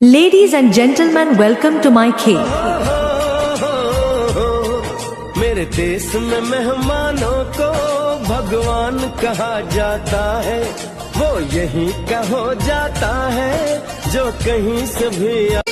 Ladies and gentlemen, welcome to my cave. मेरे देश में मेहमानों को भगवान कहा जाता है, वो यहीं का हो जाता है जो कहीं से भी